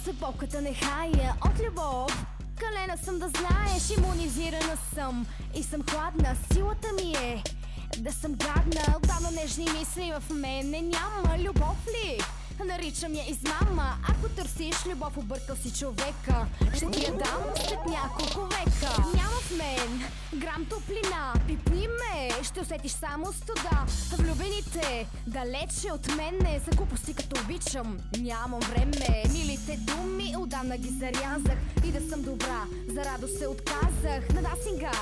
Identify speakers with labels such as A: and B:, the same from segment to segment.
A: за болката не хая от любов. Калена съм да знаеш, имунизирана съм и съм хладна, силата ми е да съм гадна. Отдавна нежни мисли в мене няма. Любов ли? Наричам я измама. Ако търсиш любов, объркал си човека. Ще ти я дам след няколко века. Няма в мен грам топлина. Пипни ме, ще усетиш само студа. Влюбените далече от мене. За глупости като обичам нямам време. Милите думи отдавна ги зарязах. И да съм добра, за радост се отказах. На дасинга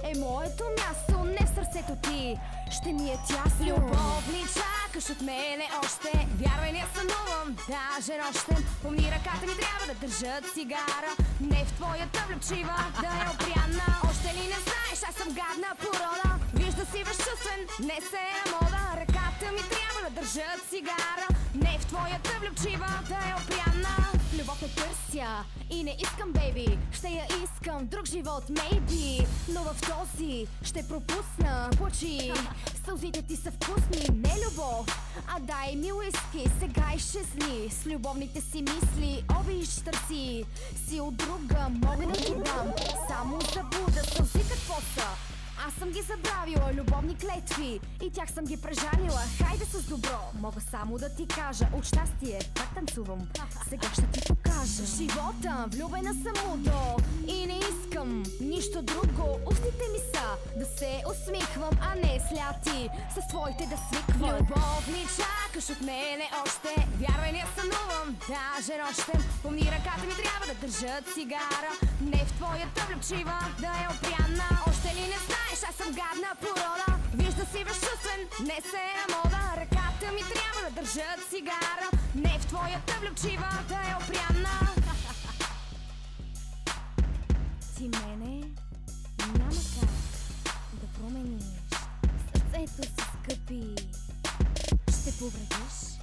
A: е моето място, не в сърцето ти ще ми е тясно. Любов ли чакаш от мене още? Вярвай, не сънувам, даже нощем. Помни, ръката ми трябва да държат цигара. Не в твоята влюбчива, да е опряна. Още ли не знаеш, аз съм гадна порода. Вижда си безчувствен, не се е мода. Ръката ми трябва да държат цигара. Не в твоята влюбчива, да е опряна. Любов не търся и не искам, бейби. Ще я искам в друг живот, maybe. Но в този ще пропусна. Плачи, сълзите ти са вкусни. Не любов, а дай ми уиски. Сега изчезни с любовните си мисли. Обич търси си от друга, мога да ти дам само забуда. Сълзи какво са? Аз съм ги забравила, любовни клетви, и тях съм ги прежалила. Хайде с добро, мога само да ти кажа. От щастие, как танцувам, сега ще ти покажа. Живота, влюбена съм удо и не искам нищо друго. Устите ми са да се усмихвам, а не сляти с твоите да свиквам. Любов ли чакаш от мене още? Вярвай, не сънувам, даже нощем. Помни, ръката ми трябва да държат цигара. Не в твоята влюбчива, да е опряна. Още ли не знаеш, аз съм гадна порода. Вижда си безчувствен, не се е мода. Ръката ми трябва да държат цигара. Не в твоята влюбчива, да е опряна. Ти мене няма как да промениш. Сърцето си, скъпи, ще повредиш.